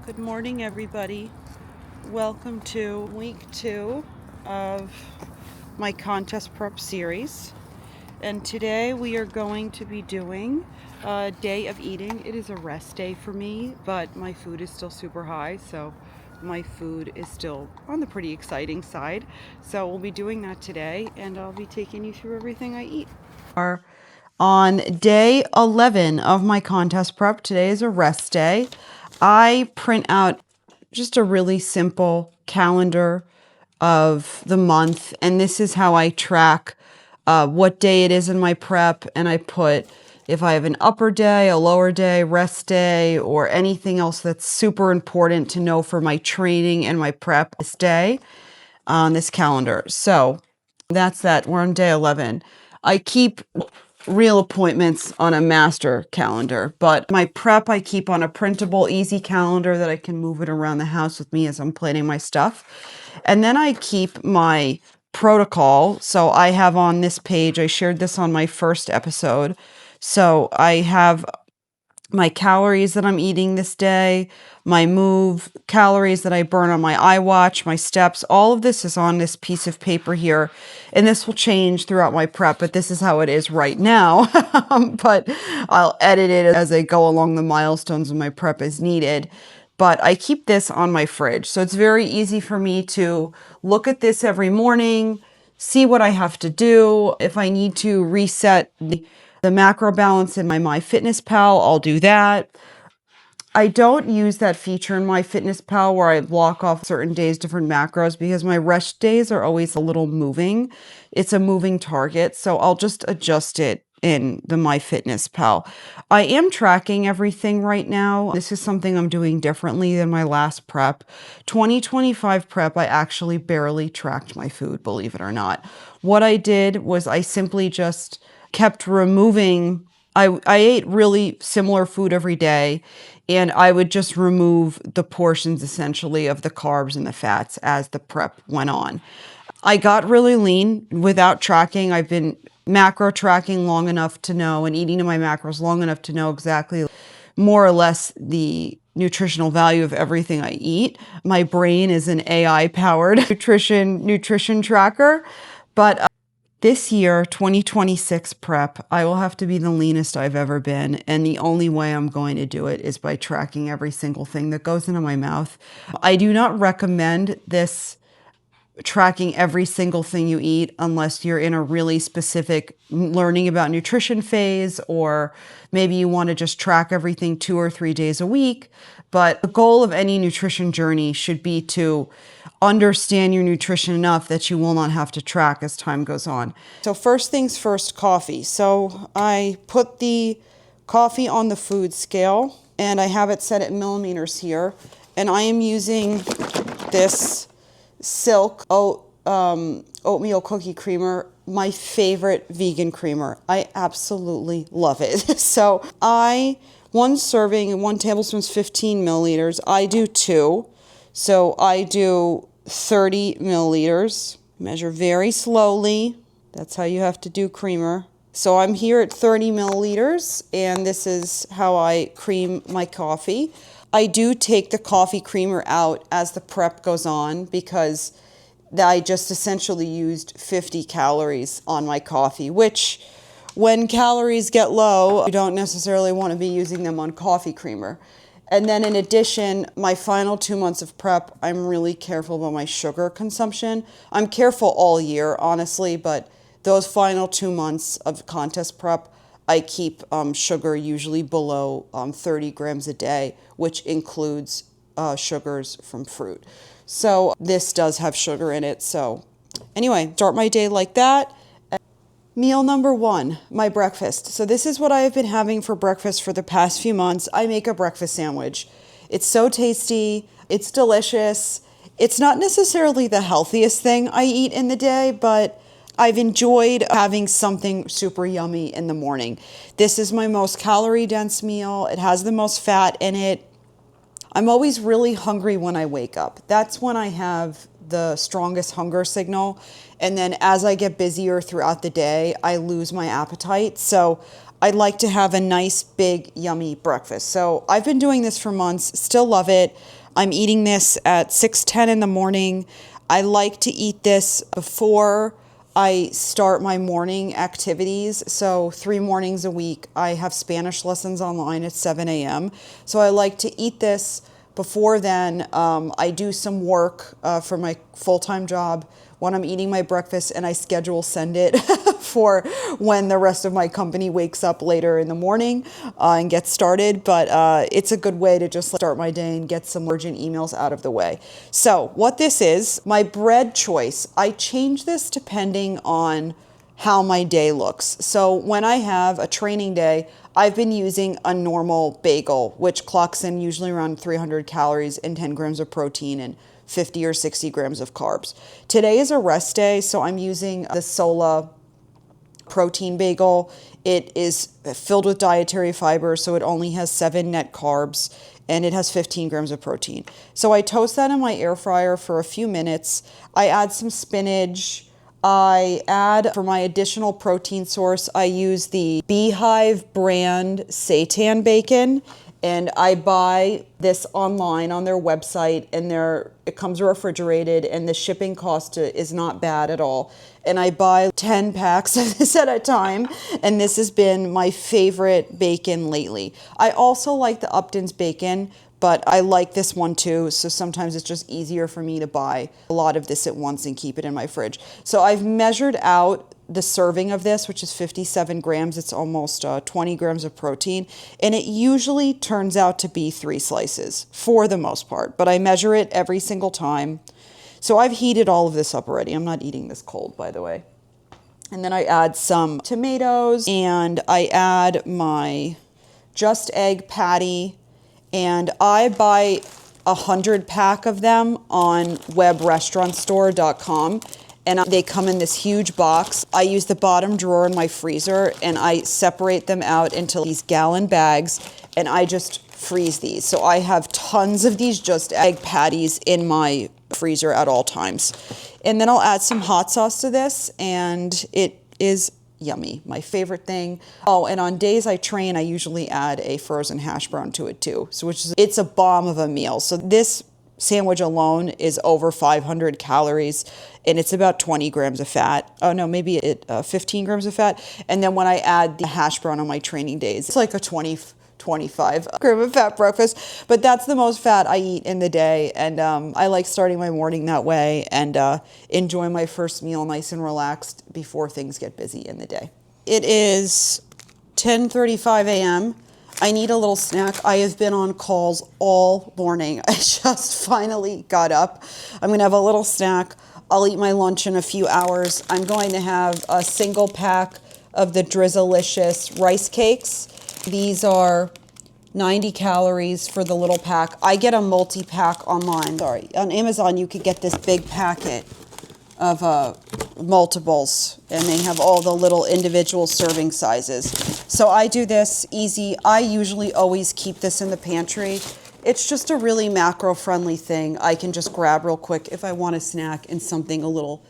Good morning, everybody. Welcome to week 2 of my contest prep series. And today we are going to be doing a day of eating. It is a rest day for me, but my food is still super high, so my food is still on the pretty exciting side. So we'll be doing that today, and I'll be taking you through everything I eat. On day 11 of my contest prep, today is a rest day. I print out just a really simple calendar of the month, and this is how I track what day it is in my prep, and I put if I have an upper day, a lower day, rest day, or anything else that's super important to know for my training and my prep this day on this calendar. So that's that. We're on day 11. I keep real appointments on a master calendar, but my prep I keep on a printable, easy calendar that I can move it around the house with me as I'm planning my stuff. And then I keep my protocol. So I have on this page, I shared this on my first episode. So I have my calories that I'm eating this day, my move, calories that I burn on my iWatch, my steps, all of this is on this piece of paper here. And this will change throughout my prep, but this is how it is right now. But I'll edit it as I go along the milestones of my prep as needed. But I keep this on my fridge. So it's very easy for me to look at this every morning, see what I have to do. If I need to reset the macro balance in my MyFitnessPal, I'll do that. I don't use that feature in MyFitnessPal where I block off certain days, different macros, because my rest days are always a little moving. It's a moving target, so I'll just adjust it in the MyFitnessPal. I am tracking everything right now. This is something I'm doing differently than my last prep. 2025 prep, I actually barely tracked my food, believe it or not. What I did was I simply just kept removing. I ate really similar food every day, and I would just remove the portions essentially of the carbs and the fats as the prep went on. I got really lean without tracking. I've been macro tracking long enough to know, and eating to my macros long enough to know exactly more or less the nutritional value of everything I eat. My brain is an AI powered nutrition tracker, but this year, 2026 prep, I will have to be the leanest I've ever been. And the only way I'm going to do it is by tracking every single thing that goes into my mouth. I do not recommend this tracking every single thing you eat unless you're in a really specific learning about nutrition phase, or maybe you want to just track everything 2 or 3 days a week. But the goal of any nutrition journey should be to understand your nutrition enough that you will not have to track as time goes on. So first things first, coffee. So I put the coffee on the food scale, and I have it set at millimeters here. And I am using this Silk oatmeal cookie creamer, my favorite vegan creamer. I absolutely love it. So one serving, 1 tablespoon is 15 milliliters. I do 2. So I do 30 milliliters. Measure very slowly. That's how you have to do creamer. So I'm here at 30 milliliters, and this is how I cream my coffee. I do take the coffee creamer out as the prep goes on, because I just essentially used 50 calories on my coffee, which when calories get low, you don't necessarily want to be using them on coffee creamer. And then in addition, my final 2 months of prep, I'm really careful about my sugar consumption. I'm careful all year, honestly, but those final 2 months of contest prep, I keep sugar usually below 30 grams a day, which includes sugars from fruit. So this does have sugar in it. So anyway, start my day like that. Meal number 1, my breakfast. So this is what I have been having for breakfast for the past few months. I make a breakfast sandwich. It's so tasty. It's delicious. It's not necessarily the healthiest thing I eat in the day, but I've enjoyed having something super yummy in the morning. This is my most calorie dense meal. It has the most fat in it. I'm always really hungry when I wake up. That's when I have the strongest hunger signal. And then as I get busier throughout the day, I lose my appetite. So I like to have a nice, big, yummy breakfast. So I've been doing this for months, still love it. I'm eating this at 6:10 in the morning. I like to eat this before I start my morning activities. So 3 mornings a week, I have Spanish lessons online at 7 a.m. So I like to eat this before then. I do some work for my full-time job when I'm eating my breakfast, and I schedule send it for when the rest of my company wakes up later in the morning and gets started. But it's a good way to just start my day and get some urgent emails out of the way. So what this is, my bread choice, I change this depending on how my day looks. So when I have a training day, I've been using a normal bagel, which clocks in usually around 300 calories and 10 grams of protein and 50 or 60 grams of carbs. Today is a rest day, so I'm using the Sola protein bagel. It is filled with dietary fiber, so it only has 7 net carbs, and it has 15 grams of protein. So I toast that in my air fryer for a few minutes. I add some spinach. I add, for my additional protein source, I use the Beehive brand seitan bacon. And I buy this online on their website, and it comes refrigerated, and the shipping cost is not bad at all. And I buy 10 packs of this at a time, and this has been my favorite bacon lately. I also like the Upton's bacon, but I like this one too, so sometimes it's just easier for me to buy a lot of this at once and keep it in my fridge. So I've measured out the serving of this, which is 57 grams. It's almost 20 grams of protein, and it usually turns out to be 3 slices for the most part, but I measure it every single time. So I've heated all of this up already. I'm not eating this cold, by the way. And then I add some tomatoes, and I add my Just Egg patty, and I buy 100 pack of them on webrestaurantstore.com. And they come in this huge box. I use the bottom drawer in my freezer, and I separate them out into these gallon bags, and I just freeze these. So I have tons of these Just Egg patties in my freezer at all times. And then I'll add some hot sauce to this, and it is yummy, my favorite thing. Oh, and on days I train, I usually add a frozen hash brown to it too. So it's a bomb of a meal. So this sandwich alone is over 500 calories, and it's about 20 grams of fat. Oh no, maybe 15 grams of fat. And then when I add the hash brown on my training days, it's like a 25 gram of fat breakfast. But that's the most fat I eat in the day, and I like starting my morning that way and enjoy my first meal nice and relaxed before things get busy in the day. It is 10:35 a.m. I need a little snack. I have been on calls all morning. I just finally got up. I'm going to have a little snack. I'll eat my lunch in a few hours. I'm going to have a single pack of the Drizzlicious rice cakes. These are 90 calories for the little pack. I get a multi-pack online. Sorry, on Amazon you could get this big packet of multiples, and they have all the little individual serving sizes. So I do this easy. I usually always keep this in the pantry. It's just a really macro-friendly thing. I can just grab real quick if I want a snack and something a little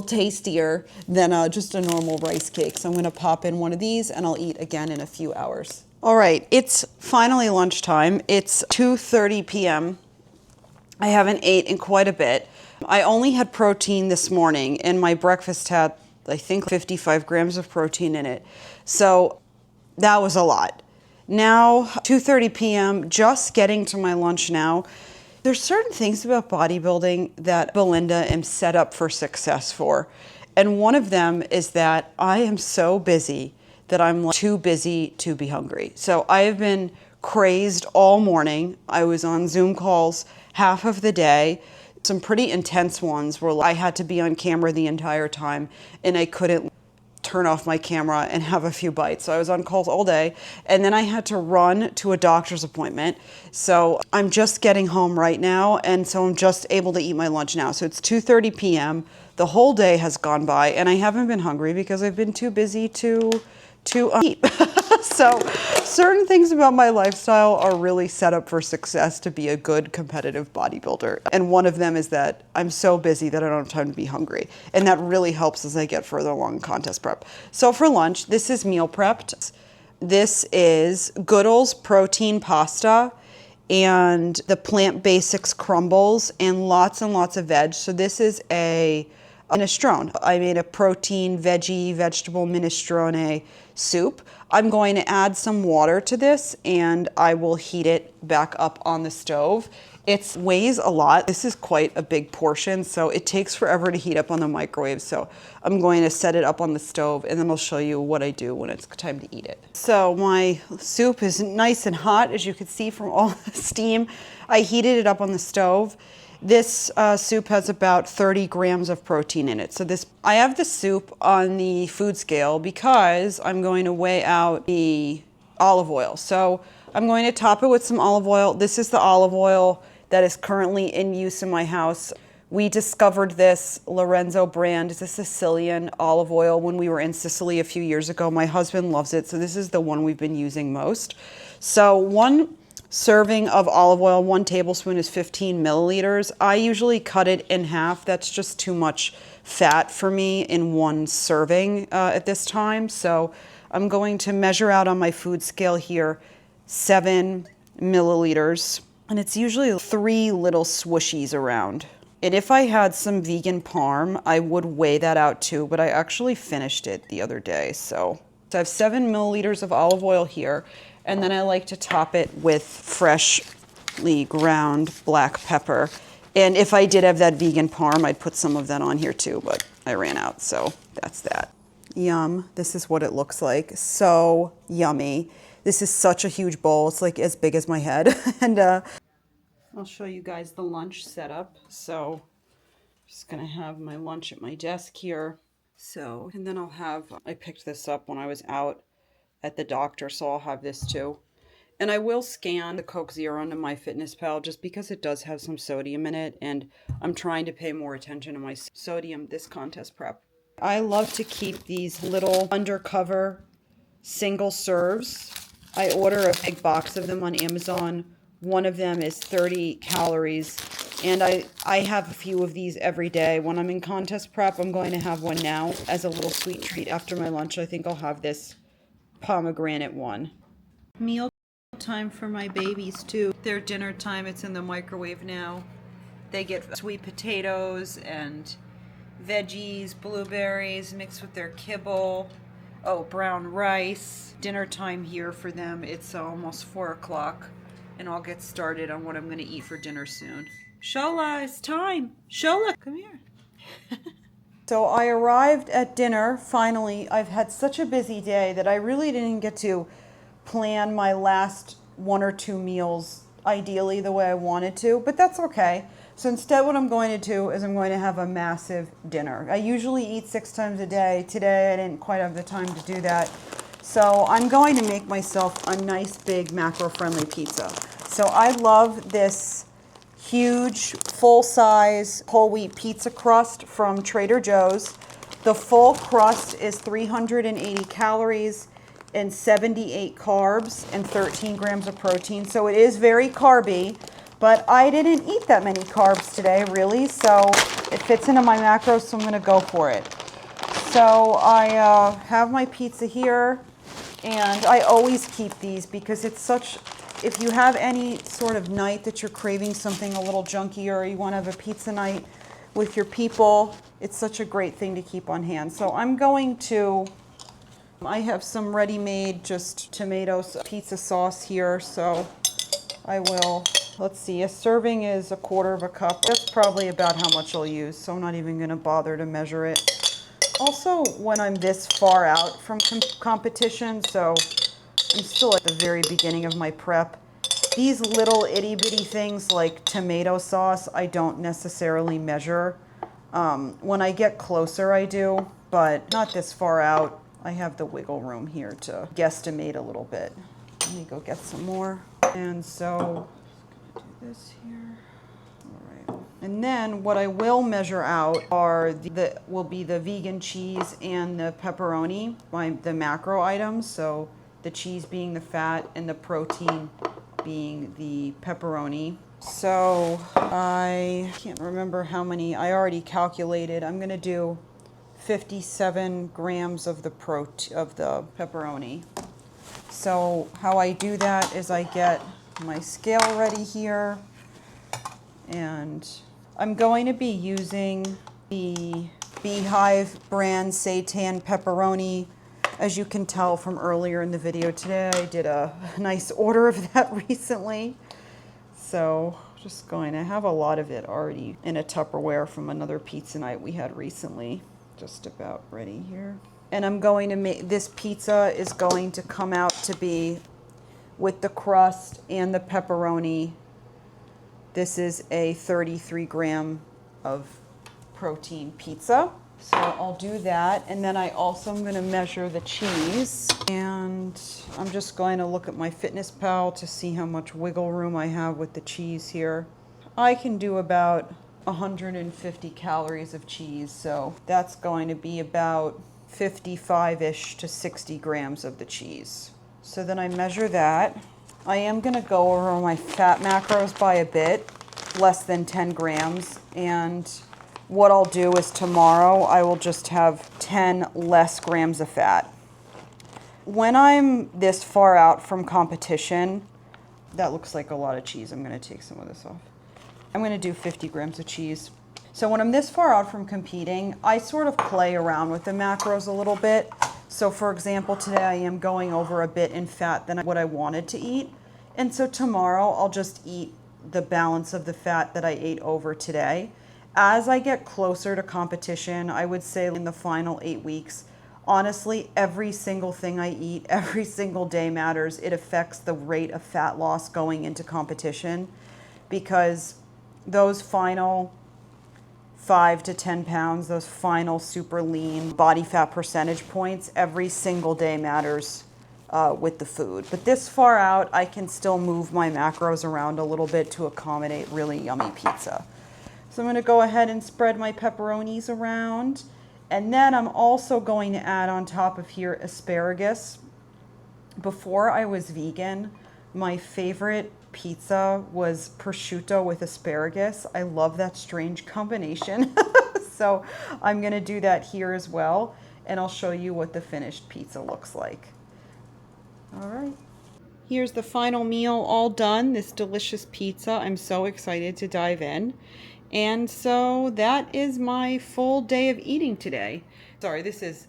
tastier than just a normal rice cake. So I'm gonna pop in one of these, and I'll eat again in a few hours. All right, it's finally lunchtime. It's 2:30 p.m. I haven't ate in quite a bit. I only had protein this morning, and my breakfast had, I think, 55 grams of protein in it. So that was a lot. Now, 2:30 p.m., just getting to my lunch now. There's certain things about bodybuilding that Belinda am set up for success for. And one of them is that I am so busy that I'm too busy to be hungry. So I have been crazed all morning. I was on Zoom calls half of the day. Some pretty intense ones where I had to be on camera the entire time, and I couldn't turn off my camera and have a few bites. So I was on calls all day, and then I had to run to a doctor's appointment. So I'm just getting home right now, and so I'm just able to eat my lunch now. So it's 2:30 p.m. The whole day has gone by, and I haven't been hungry because I've been too busy to eat. So certain things about my lifestyle are really set up for success to be a good competitive bodybuilder. And one of them is that I'm so busy that I don't have time to be hungry. And that really helps as I get further along in contest prep. So for lunch, this is meal prepped. This is Goodall's protein pasta. and the Plant Basics crumbles, and lots of veg. So this is a minestrone. I made a protein, veggie, vegetable minestrone soup. I'm going to add some water to this and I will heat it back up on the stove. It weighs a lot. This is quite a big portion, so it takes forever to heat up on the microwave. So I'm going to set it up on the stove and then I'll show you what I do when it's time to eat it. So my soup is nice and hot, as you can see from all the steam. I heated it up on the stove. This soup has about 30 grams of protein in it. So I have the soup on the food scale because I'm going to weigh out the olive oil. So I'm going to top it with some olive oil. This is the olive oil that is currently in use in my house. We discovered this Lorenzo brand. It's a Sicilian olive oil when we were in Sicily a few years ago. My husband loves it, so this is the one we've been using most. So one serving of olive oil, 1 tablespoon, is 15 milliliters. I usually cut it in half. That's just too much fat for me in one serving at this time. So I'm going to measure out on my food scale here 7 milliliters. And it's usually 3 little swooshies around. And if I had some vegan parm, I would weigh that out too, but I actually finished it the other day. So I have 7 milliliters of olive oil here, and then I like to top it with freshly ground black pepper. And if I did have that vegan parm, I'd put some of that on here too, but I ran out, so that's that. Yum, this is what it looks like. So yummy. This is such a huge bowl. It's like as big as my head. And I'll show you guys the lunch setup. So just gonna have my lunch at my desk here. So, and then I picked this up when I was out at the doctor, so I'll have this too. And I will scan the Coke Zero onto MyFitnessPal just because it does have some sodium in it, and I'm trying to pay more attention to my sodium this contest prep. I love to keep these little undercover single serves. I order a big box of them on Amazon. One of them is 30 calories, and I have a few of these every day. When I'm in contest prep, I'm going to have one now as a little sweet treat after my lunch. I think I'll have this pomegranate one. Meal time for my babies too. Their dinner time, it's in the microwave now. They get sweet potatoes and veggies, blueberries mixed with their kibble. Oh, brown rice. Dinner time here for them. It's almost 4 o'clock, and I'll get started on what I'm going to eat for dinner soon. Shola, it's time. Shola, come here. So I arrived at dinner, finally. I've had such a busy day that I really didn't get to plan my last 1 or 2 meals ideally the way I wanted to, but that's okay. So instead what I'm going to do is I'm going to have a massive dinner. I usually eat 6 times a day. Today I didn't quite have the time to do that. So I'm going to make myself a nice big macro-friendly pizza. So I love this huge full-size whole wheat pizza crust from Trader Joe's. The full crust is 380 calories and 78 carbs and 13 grams of protein. So it is very carby. But I didn't eat that many carbs today, really, so it fits into my macros, so I'm going to go for it. So I have my pizza here, and I always keep these because it's such, if you have any sort of night that you're craving something a little junkier, or you want to have a pizza night with your people, it's such a great thing to keep on hand. So I have some ready-made just tomatoes pizza sauce here, so I will... Let's see, a serving is 1/4 cup. That's probably about how much I'll use, so I'm not even going to bother to measure it. Also, when I'm this far out from competition, so I'm still at the very beginning of my prep, these little itty-bitty things like tomato sauce, I don't necessarily measure. When I get closer, I do, but not this far out. I have the wiggle room here to guesstimate a little bit. Let me go get some more. And so... this here. All right. And then what I will measure out will be the vegan cheese and the pepperoni, the macro items. So the cheese being the fat and the protein being the pepperoni. So I can't remember how many I already calculated. I'm going to do 57 grams of the pepperoni. So how I do that is I get my scale ready here. And I'm going to be using the Beehive brand seitan pepperoni. As you can tell from earlier in the video today, I did a nice order of that recently. So just going to have a lot of it already in a Tupperware from another pizza night we had recently. Just about ready here. And I'm going to make, this pizza is going to come out to be with the crust and the pepperoni. This is a 33 gram of protein pizza. So I'll do that. And then I also am going to measure the cheese. And I'm just going to look at my FitnessPal to see how much wiggle room I have with the cheese here. I can do about 150 calories of cheese. So that's going to be about 55-ish to 60 grams of the cheese. So then I measure that. I am going to go over my fat macros by a bit, less than 10 grams. And what I'll do is tomorrow I will just have 10 less grams of fat. When I'm this far out from competition, that looks like a lot of cheese. I'm going to take some of this off. I'm going to do 50 grams of cheese. So when I'm this far out from competing, I sort of play around with the macros a little bit. So for example, today I am going over a bit in fat than what I wanted to eat. And so tomorrow I'll just eat the balance of the fat that I ate over today. As I get closer to competition, I would say in the final 8 weeks, honestly, every single thing I eat, every single day matters. It affects the rate of fat loss going into competition, because those final 5 to 10 pounds, those final super lean body fat percentage points, every single day matters with the food. But this far out, I can still move my macros around a little bit to accommodate really yummy pizza. So I'm going to go ahead and spread my pepperonis around. And then I'm also going to add on top of here asparagus. Before I was vegan, my favorite pizza was prosciutto with asparagus. I love that strange combination. So I'm going to do that here as well. And I'll show you what the finished pizza looks like. All right. Here's the final meal all done, this delicious pizza. I'm so excited to dive in. And so that is my full day of eating today. Sorry, this is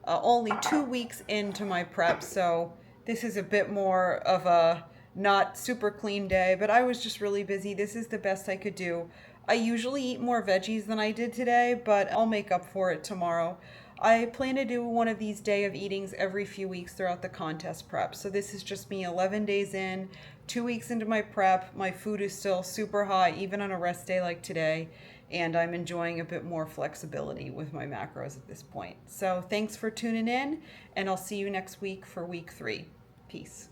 only 2 weeks into my prep, so this is a bit more of a not super clean day, but I was just really busy. This is the best I could do. I usually eat more veggies than I did today, but I'll make up for it tomorrow. I plan to do one of these day of eatings every few weeks throughout the contest prep. So this is just me 11 days in, 2 weeks into my prep. My food is still super high, even on a rest day like today. And I'm enjoying a bit more flexibility with my macros at this point. So thanks for tuning in, and I'll see you next week for week 3. Peace.